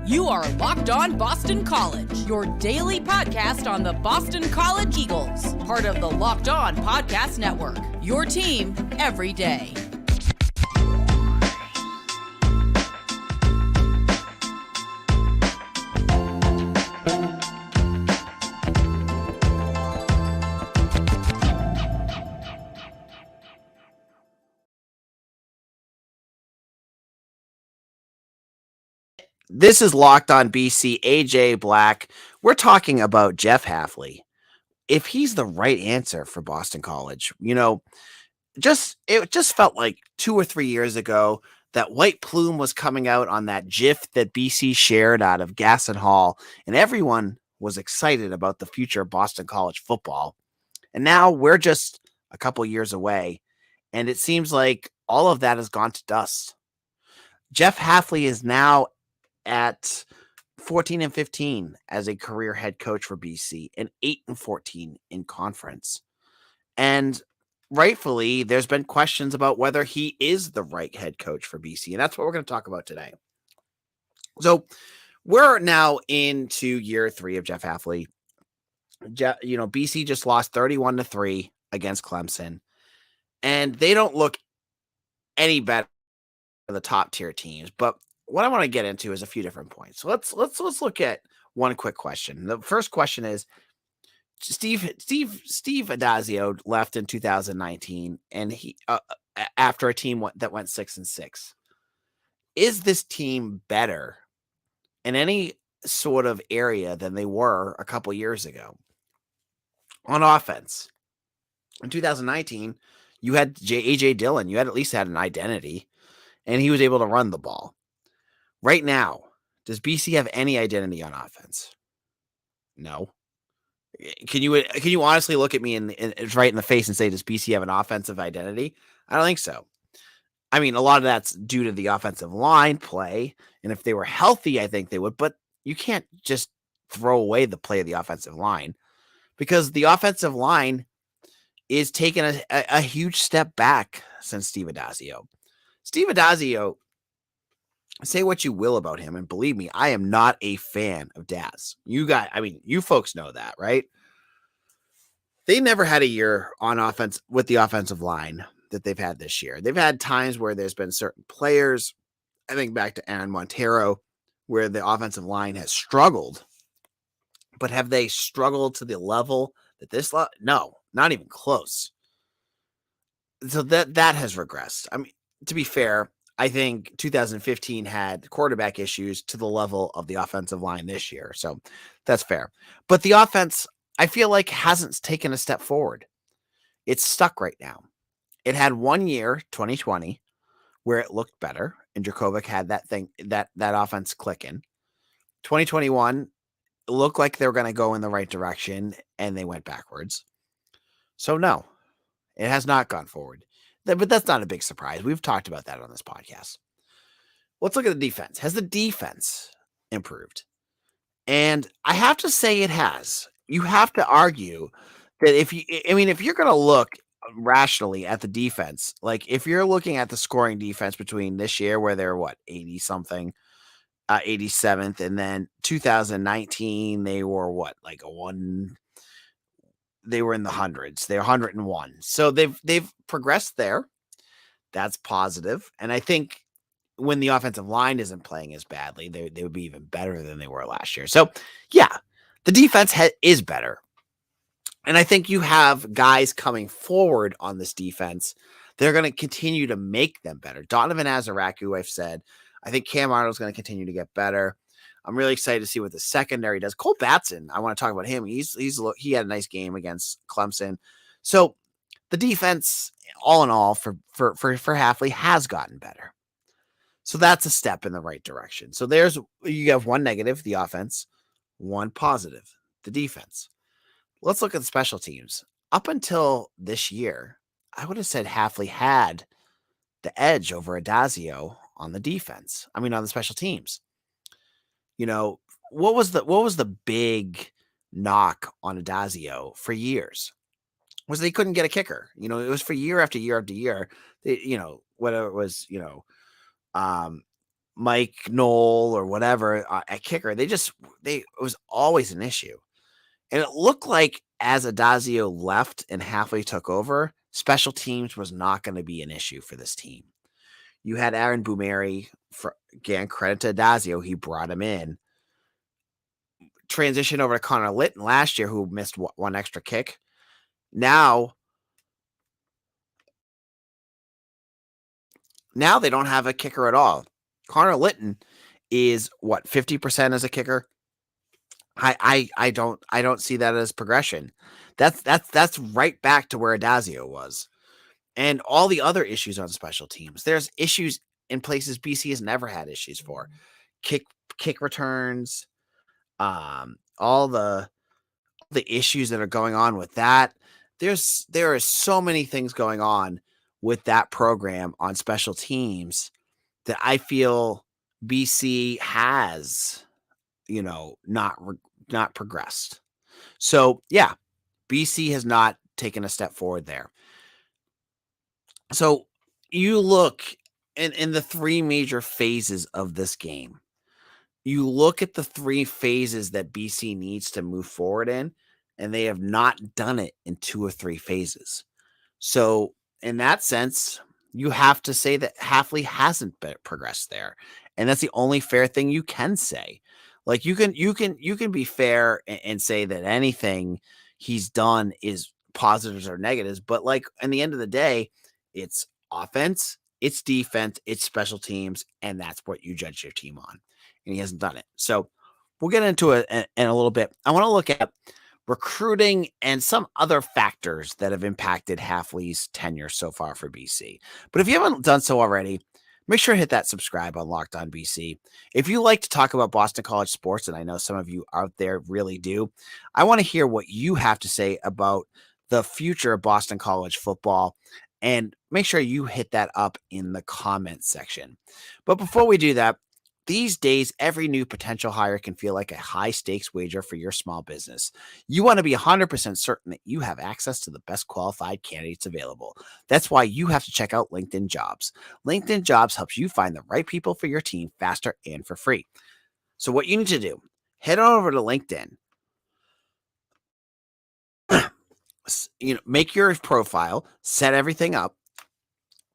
You are Locked On Boston College, your daily podcast on the Boston College Eagles, part of the Locked On Podcast Network, your team every day. This is Locked On BC, AJ Black. We're talking about Jeff Hafley. If he's the right answer for Boston College, it just felt like 2 or 3 years ago that white plume was coming out on that GIF that BC shared out of Gaston Hall, and everyone was excited about the future of Boston College football. And now we're just a couple years away, and it seems like all of that has gone to dust. Jeff Hafley is now at 14-15 as a career head coach for BC and 8-14 in conference. And rightfully, there's been questions about whether he is the right head coach for BC. And that's what we're going to talk about today. So we're now into year 3 of Jeff Hafley. BC just lost 31-3 against Clemson, and they don't look any better than the top tier teams. But what I want to get into is a few different points. So let's look at one quick question. The first question is Steve Adazio left in 2019, and he after a team that went 6-6. Is this team better in any sort of area than they were a couple years ago? On offense, in 2019, you had AJ Dillon. You had at least had an identity, and he was able to run the ball. Right now, does BC have any identity on offense? No. Can you honestly look at me right in the face and say, does BC have an offensive identity? I don't think so. I mean, a lot of that's due to the offensive line play, and if they were healthy, I think they would, but you can't just throw away the play of the offensive line, because the offensive line is taking a huge step back since Steve Adazio. Steve Adazio, say what you will about him, and believe me, I am not a fan of Daz. You folks know that, right? They never had a year on offense with the offensive line that they've had this year. They've had times where there's been certain players, I think back to Aaron Montero, where the offensive line has struggled. But have they struggled to the level that no, not even close. So that has regressed. I mean, to be fair, I think 2015 had quarterback issues to the level of the offensive line this year. So that's fair. But the offense, I feel like, hasn't taken a step forward. It's stuck right now. It had 1 year, 2020, where it looked better, and Dracovic had that offense clicking. 2021, it looked like they were going to go in the right direction, and they went backwards. So no, it has not gone forward. But that's not a big surprise. We've talked about that on this podcast. Let's look at the defense. Has the defense improved? And I have to say it has. You have to argue that if you're going to look rationally at the defense, like if you're looking at the scoring defense between this year where they're 80 something, 87th, and then 2019 they were they were in the hundreds. They're 101. So they've progressed there. That's positive. And I think when the offensive line isn't playing as badly, they would be even better than they were last year. So yeah, the defense is better. And I think you have guys coming forward on this defense. They're going to continue to make them better. Donovan Azaraku, I've said. I think Cam Arnold's going to continue to get better. I'm really excited to see what the secondary does. Cole Batson, I want to talk about him. He had a nice game against Clemson. So the defense, all in all, for Hafley has gotten better. So that's a step in the right direction. So you have one negative, the offense, one positive, the defense. Let's look at the special teams. Up until this year, I would have said Hafley had the edge over Adazio on the defense. On the special teams. What was the big knock on Adazio for years? Was they couldn't get a kicker. It was for year after year after year. Whether it was, Mike Knoll or whatever at kicker. It was always an issue. And it looked like as Adazio left and Hafley took over, special teams was not going to be an issue for this team. You had Aaron Boumeri, again, credit to Adazio, he brought him in. Transition over to Connor Litton last year, who missed one extra kick. Now they don't have a kicker at all. Connor Litton is 50% as a kicker. I don't see that as progression. That's right back to where Adazio was. And all the other issues on special teams. There's issues in places BC has never had issues for. Kick returns, all the issues that are going on with that. There are so many things going on with that program on special teams that I feel BC has, not progressed. So yeah, BC has not taken a step forward there. So you look in the three major phases of this game. You look at the three phases that BC needs to move forward in, and they have not done it in 2 or 3 phases. So in that sense, you have to say that Hafley hasn't progressed there. And that's the only fair thing you can say. Like you can be fair and say that anything he's done is positives or negatives, but like in the end of the day, it's offense, it's defense, it's special teams, and that's what you judge your team on. And he hasn't done it. So we'll get into it in a little bit. I want to look at recruiting and some other factors that have impacted Hafley's tenure so far for BC. But if you haven't done so already, make sure to hit that subscribe on Locked On BC. If you like to talk about Boston College sports, and I know some of you out there really do, I want to hear what you have to say about the future of Boston College football. And make sure you hit that up in the comments section. But before we do that, these days, every new potential hire can feel like a high-stakes wager for your small business. You want to be 100% certain that you have access to the best qualified candidates available. That's why you have to check out LinkedIn Jobs. LinkedIn Jobs helps you find the right people for your team faster and for free. So what you need to do, head on over to LinkedIn. Make your profile, set everything up,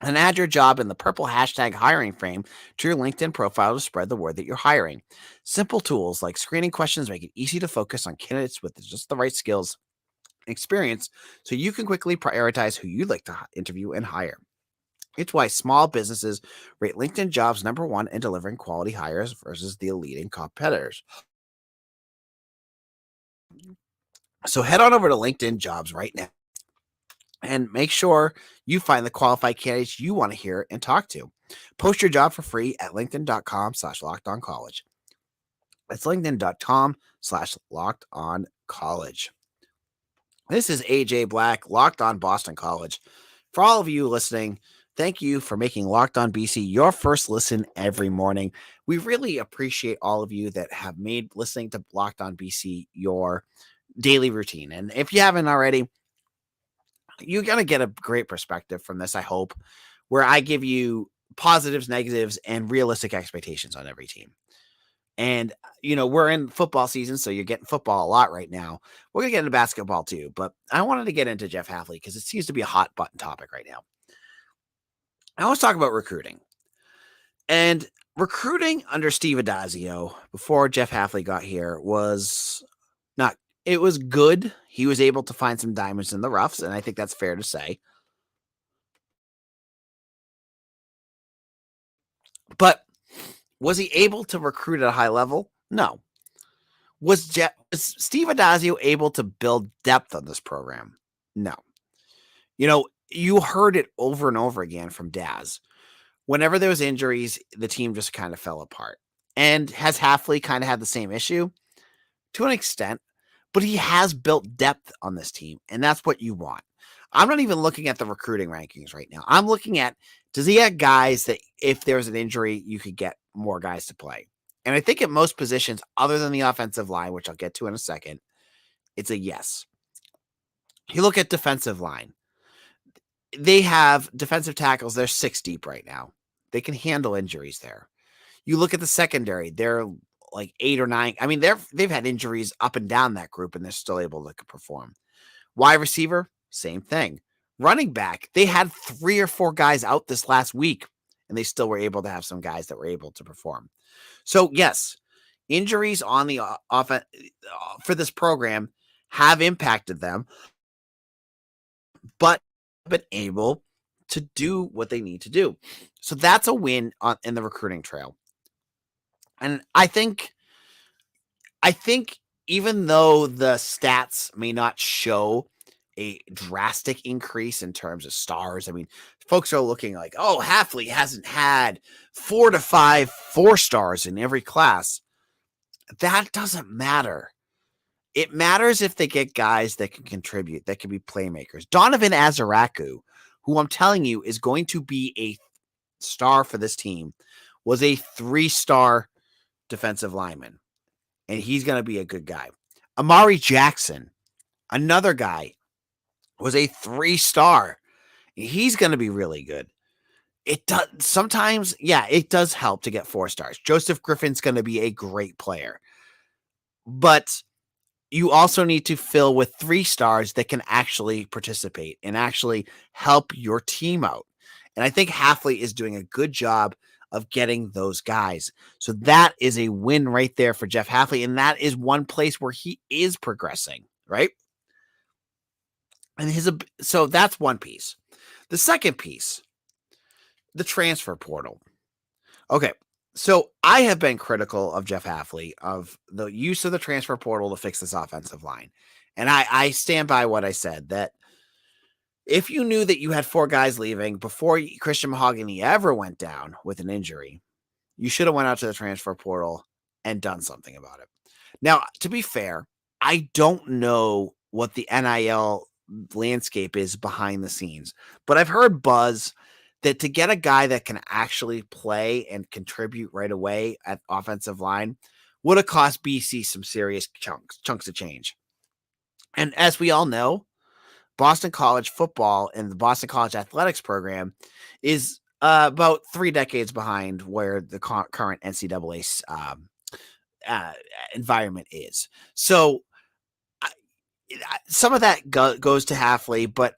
and add your job in the purple hashtag hiring frame to your LinkedIn profile to spread the word that you're hiring. Simple tools like screening questions make it easy to focus on candidates with just the right skills and experience so you can quickly prioritize who you'd like to interview and hire. It's why small businesses rate LinkedIn Jobs #1 in delivering quality hires versus the leading competitors. So head on over to LinkedIn Jobs right now and make sure you find the qualified candidates you want to hear and talk to. Post your job for free at linkedin.com/lockedoncollege. That's linkedin.com/lockedoncollege. This is AJ Black, Locked On Boston College. For all of you listening, thank you for making Locked On BC your first listen every morning. We really appreciate all of you that have made listening to Locked On BC your daily routine. And if you haven't already, you're going to get a great perspective from this, I hope, where I give you positives, negatives, and realistic expectations on every team. And, we're in football season, so you're getting football a lot right now. We're going to get into basketball too, but I wanted to get into Jeff Hafley because it seems to be a hot button topic right now. I want to talk about recruiting. And recruiting under Steve Adazio before Jeff Hafley got here was not, it was good. He was able to find some diamonds in the roughs, and I think that's fair to say. But was he able to recruit at a high level? No. Was Steve Adazio able to build depth on this program? No. You heard it over and over again from Daz. Whenever there was injuries, the team just kind of fell apart. And has Hafley kind of had the same issue? To an extent, but he has built depth on this team, and that's what you want. I'm not even looking at the recruiting rankings right now. I'm looking at, does he have guys that if there's an injury, you could get more guys to play? And I think at most positions, other than the offensive line, which I'll get to in a second, it's a yes. You look at defensive line. They have defensive tackles. They're 6 deep right now. They can handle injuries there. You look at the secondary, they're like 8 or 9. I mean, they've had injuries up and down that group, and they're still able to perform. Wide receiver, same thing. Running back, they had 3 or 4 guys out this last week, and they still were able to have some guys that were able to perform. So, yes, injuries on the offense for this program have impacted them, but been able to do what they need to do. So that's a win in the recruiting trail. And I think even though the stats may not show a drastic increase in terms of stars, I mean, folks are looking like, oh, Hafley hasn't had 4 to 5 4-stars in every class. That doesn't matter. It matters if they get guys that can contribute, that can be playmakers. Donovan Azaraku, who I'm telling you is going to be a star for this team, was a 3-star defensive lineman, and he's going to be a good guy. Amari Jackson, another guy, was a 3-star. He's going to be really good. It does sometimes, yeah, it does help to get 4 stars. Joseph Griffin's going to be a great player, but you also need to fill with 3 stars that can actually participate and actually help your team out. And I think Hafley is doing a good job of getting those guys. So that is a win right there for Jeff Hafley. And that is one place where he is progressing, right? And so that's one piece. The second piece, the transfer portal. Okay. So I have been critical of Jeff Hafley of the use of the transfer portal to fix this offensive line. And I stand by what I said, that if you knew that you had 4 guys leaving before Christian Mahogany ever went down with an injury, you should have went out to the transfer portal and done something about it. Now, to be fair, I don't know what the NIL landscape is behind the scenes, but I've heard buzz that to get a guy that can actually play and contribute right away at offensive line would have cost BC some serious chunks of change. And as we all know, Boston College football and the Boston College athletics program is about 3 decades behind where the current NCAA environment is. So some of that goes to Hafley, but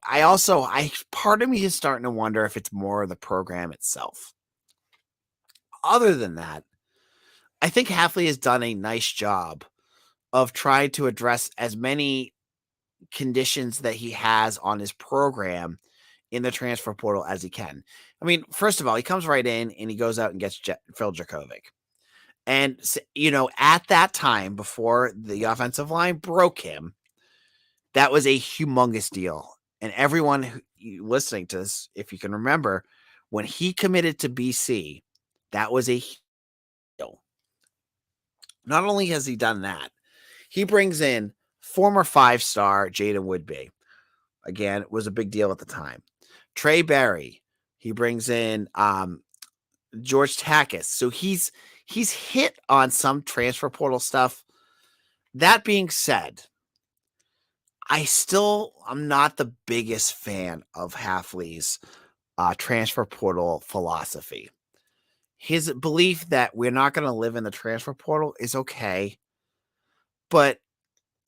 part of me is starting to wonder if it's more of the program itself. Other than that, I think Hafley has done a nice job of trying to address as many conditions that he has on his program in the transfer portal as he can. I mean, first of all, he comes right in and he goes out and gets Phil Dracovic. And, at that time, before the offensive line broke him, that was a humongous deal. And everyone listening to this, if you can remember, when he committed to BC, that was a deal. Not only has he done that, he brings in former 5-star Jaden Woodbey. Again, it was a big deal at the time. Trey Berry. He brings in George Takis. So he's hit on some transfer portal stuff. That being said, I'm not the biggest fan of Hafley's transfer portal philosophy. His belief that we're not going to live in the transfer portal is okay, but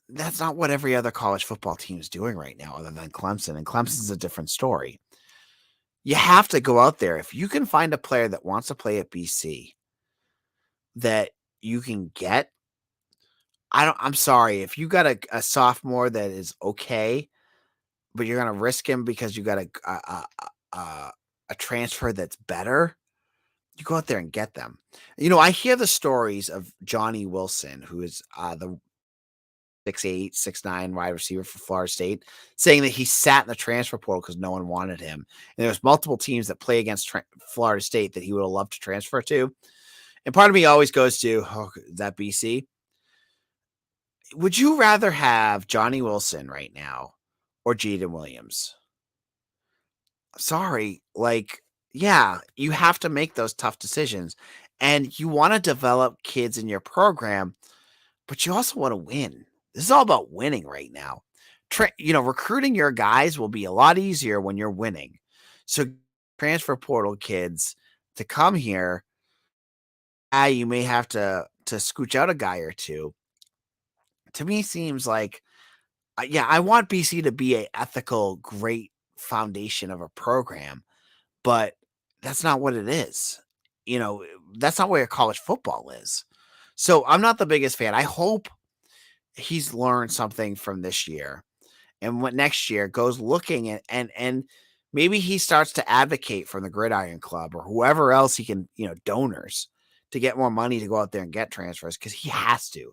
that's not what every other college football team is doing right now other than Clemson, and Clemson's a different story. You have to go out there. If you can find a player that wants to play at BC that you can get, I'm sorry. If you got a sophomore that is okay, but you're going to risk him because you got a transfer that's better, you go out there and get them. I hear the stories of Johnny Wilson, who is the 6'8", 6'9" wide receiver for Florida State, saying that he sat in the transfer portal because no one wanted him. And there's multiple teams that play against Florida State that he would have loved to transfer to. And part of me always goes to, that BC. Would you rather have Johnny Wilson right now or Jaden Williams? Sorry. Yeah, you have to make those tough decisions. And you want to develop kids in your program, but you also want to win. This is all about winning right now. Recruiting your guys will be a lot easier when you're winning. So transfer portal kids to come here you may have to scooch out a guy or two. To me, seems like yeah, I want BC to be a ethical, great foundation of a program, but that's not what it is. You know, that's not where college football is. So I'm not the biggest fan. I hope he's learned something from this year, and what next year goes looking at and maybe he starts to advocate from the Gridiron Club or whoever else he can, donors to get more money to go out there and get transfers because he has to.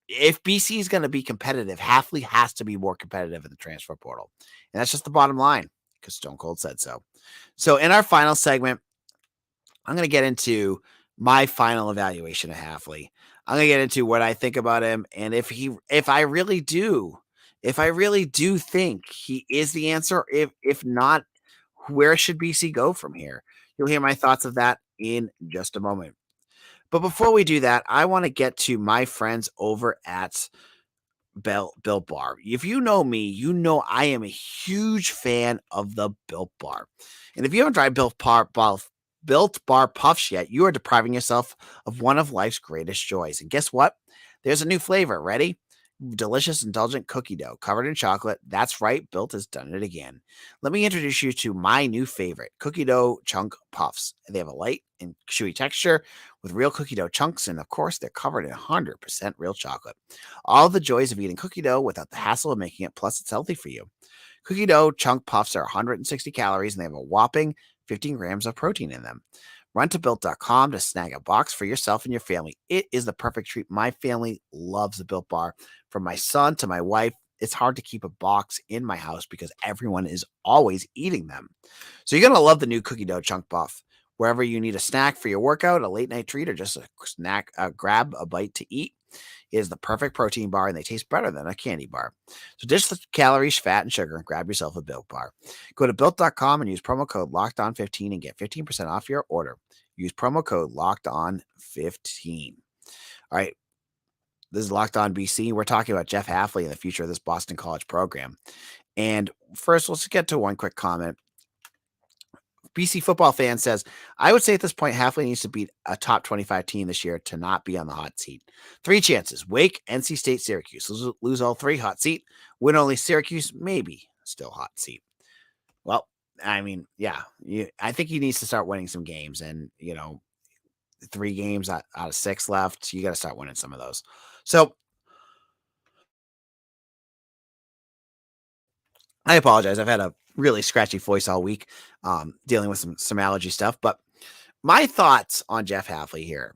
If BC is going to be competitive, Hafley has to be more competitive in the transfer portal. And that's just the bottom line because Stone Cold said so. So in our final segment, I'm going to get into my final evaluation of Hafley. I'm going to get into what I think about him and if I really do think he is the answer, if not, where should BC go from here? You'll hear my thoughts of that in just a moment. But before we do that, I want to get to my friends over at Built Bar. If you know me, you know I am a huge fan of the Built Bar. And if you haven't tried Built Bar Puffs yet, you are depriving yourself of one of life's greatest joys. And guess what? There's a new flavor. Ready? Delicious, indulgent cookie dough covered in chocolate. That's right, Built has done it again. Let me introduce you to my new favorite, cookie dough chunk puffs. They have a light and chewy texture with real cookie dough chunks, and of course, they're covered in 100% real chocolate. All the joys of eating cookie dough without the hassle of making it, plus it's healthy for you. Cookie dough chunk puffs are 160 calories, and they have a whopping 15 grams of protein in them. Run to built.com to snag a box for yourself and your family. It is the perfect treat. My family loves the Built Bar. From my son to my wife, it's hard to keep a box in my house because everyone is always eating them. So you're going to love the new cookie dough chunk puff. Wherever you need a snack for your workout, a late night treat, or just a snack, grab a bite to eat, it is the perfect protein bar, and they taste better than a candy bar. So ditch the calories, fat, and sugar and grab yourself a Built Bar. Go to built.com and use promo code LOCKEDON15 and get 15% off your order. Use promo code LOCKEDON15. All right. This is Locked On BC. We're talking about Jeff Hafley and the future of this Boston College program. And first, let's get to one quick comment. BC football fan says, I would say at this point, Hafley needs to beat a top 25 team this year to not be on the hot seat. 3 chances: Wake, NC State, Syracuse. Lose all 3, hot seat. Win only Syracuse, maybe still hot seat. Well, I mean, yeah, I think he needs to start winning some games. And, 3 games out of 6 left. You got to start winning some of those. So I apologize. I've had a really scratchy voice all week, dealing with some allergy stuff. But my thoughts on Jeff Hafley here.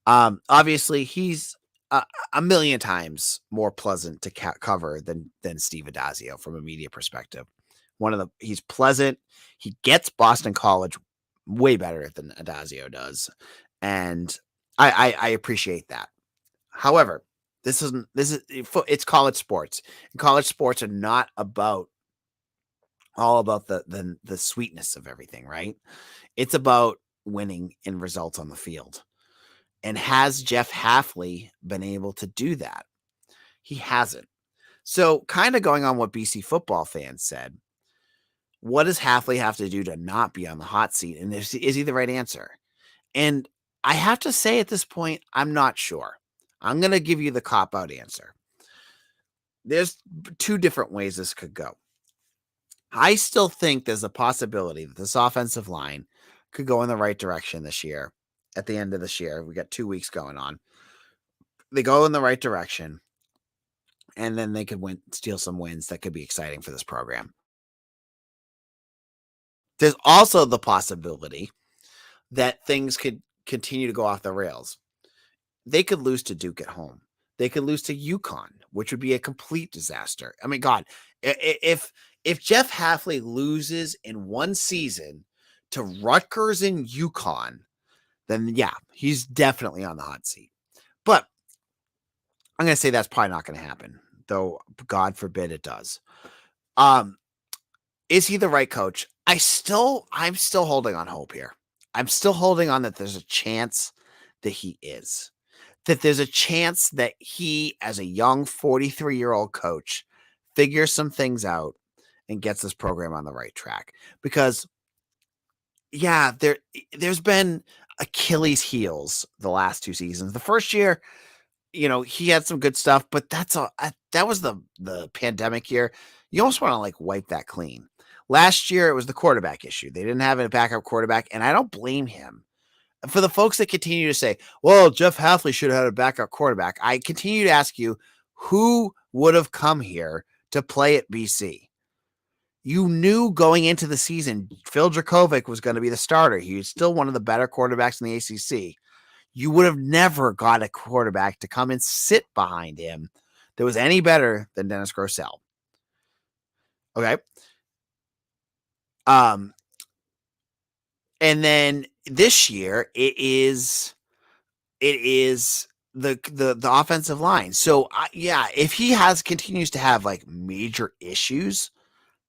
Obviously, he's a million times more pleasant to cover than Steve Adazio from a media perspective. He's pleasant. He gets Boston College way better than Adazio does, and I appreciate that. However, it's college sports. And college sports are not all about the sweetness of everything, right? It's about winning in results on the field. And has Jeff Hafley been able to do that? He hasn't. So, kind of going on what BC football fans said, what does Hafley have to do to not be on the hot seat? And is he the right answer? And I have to say at this point, I'm not sure. I'm going to give you the cop-out answer. There's 2 different ways this could go. I still think there's a possibility that this offensive line could go in the right direction this year. At the end of this year, we got 2 weeks going on. They go in the right direction, and then they could steal some wins that could be exciting for this program. There's also the possibility that things could continue to go off the rails. They could lose to Duke at home. They could lose to UConn, which would be a complete disaster. I mean, God, if Jeff Hafley loses in one season to Rutgers and UConn, then yeah, he's definitely on the hot seat. But I'm going to say that's probably not going to happen, though God forbid it does. Is he the right coach? I'm still holding on hope here. I'm still holding on that there's a chance that he is. That there's a chance that he, as a young 43-year-old coach, figures some things out and gets this program on the right track. Because, yeah, there's been Achilles heels the last 2 seasons. The first year, he had some good stuff, but that was the pandemic year. You almost want to like wipe that clean. Last year, it was the quarterback issue. They didn't have a backup quarterback, and I don't blame him. For the folks that continue to say, well, Jeff Hafley should have had a backup quarterback, I continue to ask you, who would have come here to play at BC? You knew going into the season, Phil Dracovic was going to be the starter. He was still one of the better quarterbacks in the ACC. You would have never got a quarterback to come and sit behind him that was any better than Dennis Grosel. Okay. And then this year it is the offensive line. So if he continues to have like major issues,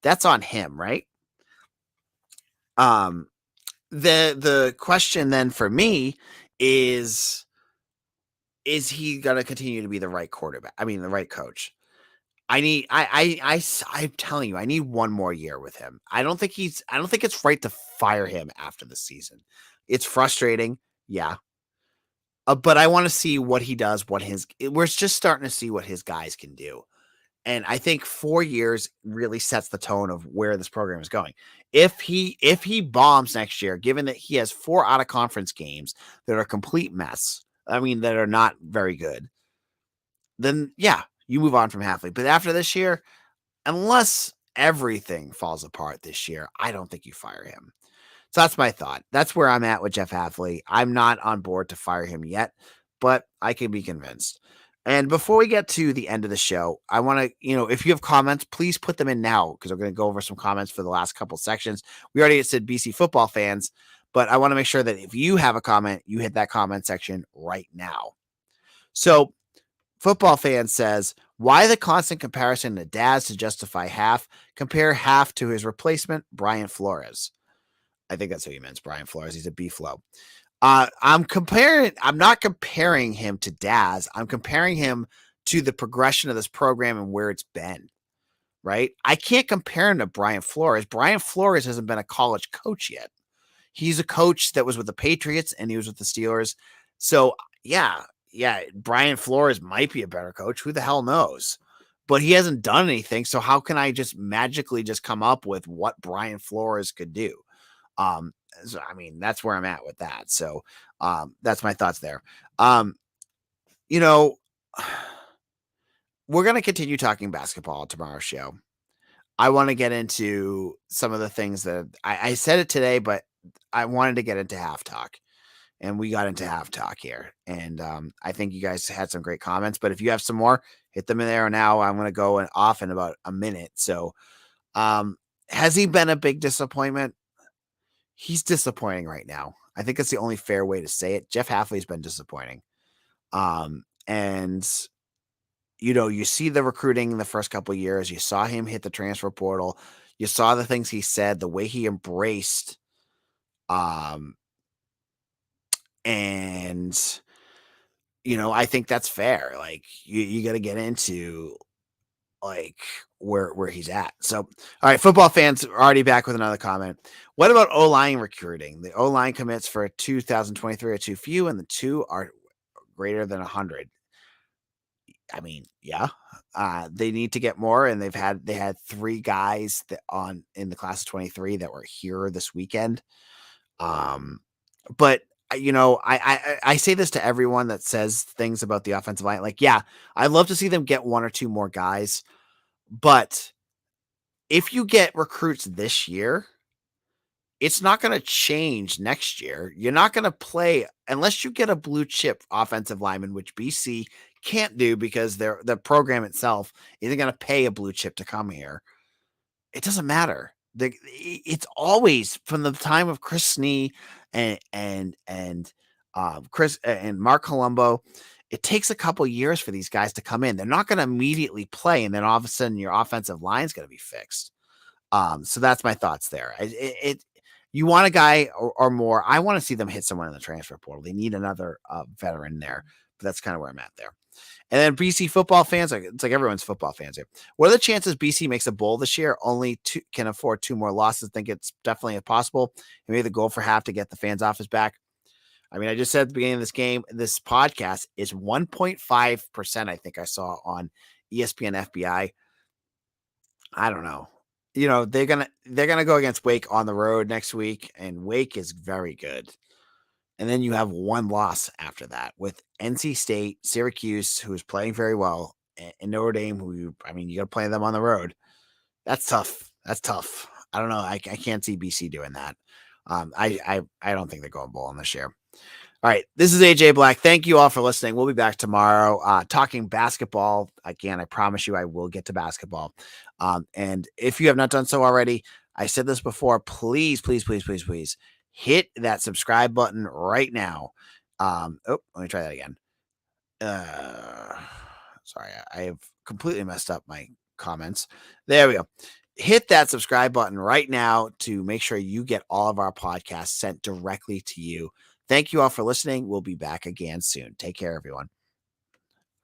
that's on him, right? The question then for me is he going to continue to be the right quarterback? I mean, the right coach. I'm telling you, I need one more year with him. I don't think it's right to fire him after the season. It's frustrating. Yeah. But I want to see what he does, we're just starting to see what his guys can do. And I think 4 years really sets the tone of where this program is going. If he bombs next year, given that he has 4 out of conference games that are a complete mess, I mean, that are not very good, then yeah, you move on from Hafley. But after this year, unless everything falls apart this year, I don't think you fire him. So that's my thought. That's where I'm at with Jeff Hafley. I'm not on board to fire him yet, but I can be convinced. And before we get to the end of the show, I want to, if you have comments, please put them in now, because we're going to go over some comments for the last couple sections. We already said BC football fans, but I want to make sure that if you have a comment, you hit that comment section right now. So Football Fan says, why the constant comparison to Daz to justify Haf? Compare Haf to his replacement, Brian Flores. I think that's what he meant, Brian Flores. He's a B-Flow. I'm not comparing him to Daz. I'm comparing him to the progression of this program and where it's been, right? I can't compare him to Brian Flores. Brian Flores hasn't been a college coach yet. He's a coach that was with the Patriots and he was with the Steelers. So yeah, Brian Flores might be a better coach. Who the hell knows? But he hasn't done anything. So how can I just magically just come up with what Brian Flores could do? So, I mean, that's where I'm at with that. So, that's my thoughts there. We're going to continue talking basketball on tomorrow's show. I want to get into some of the things that I said it today, but I wanted to get into half talk, and we got into half talk here. And, I think you guys had some great comments, but if you have some more, hit them in there now. I'm going to go off in about a minute. So, has he been a big disappointment? He's disappointing right now. I think that's the only fair way to say it. Jeff Hafley's been disappointing. And you see the recruiting in the first couple of years. You saw him hit the transfer portal. You saw the things he said, the way he embraced. And I think that's fair. Like you got to get into like where he's at. So, all right, football fans are already back with another comment. What about O-line recruiting? The O-line commits for 2023 are too few, and the 2 are greater than 100. I mean, yeah, they need to get more, and they had 3 guys in the class of 23 that were here this weekend. But I say this to everyone that says things about the offensive line. Like, yeah, I'd love to see them get 1 or 2 more guys. But if you get recruits this year, it's not going to change next year. You're not going to play unless you get a blue chip offensive lineman, which BC can't do because the program itself isn't going to pay a blue chip to come here. It doesn't matter. It's always from the time of Chris Snee and Chris and Mark Colombo. It takes a couple years for these guys to come in. They're not going to immediately play, and then all of a sudden your offensive line is going to be fixed. So that's my thoughts there. You want a guy or more. I want to see them hit someone in the transfer portal. They need another veteran there, but that's kind of where I'm at there. And then BC football fans, it's like everyone's football fans here. What are the chances BC makes a bowl this year? Only 2 can afford 2 more losses. I think it's definitely possible. And maybe the goal for half to get the fans off his back. I mean, I just said at the beginning of this game, this podcast is 1.5%. I think I saw on ESPN FBI. I don't know. They're gonna go against Wake on the road next week, and Wake is very good. And then you have one loss after that with NC State, Syracuse, who is playing very well, and Notre Dame, who you got to play them on the road. That's tough. That's tough. I don't know. I can't see BC doing that. I don't think they're going bowling this year. All right. This is AJ Black. Thank you all for listening. We'll be back tomorrow talking basketball. Again, I promise you I will get to basketball. And if you have not done so already, I said this before, please, please, please, please, please hit that subscribe button right now. Let me try that again. Sorry, I have completely messed up my comments. There we go. Hit that subscribe button right now to make sure you get all of our podcasts sent directly to you. Thank you all for listening. We'll be back again soon. Take care, everyone.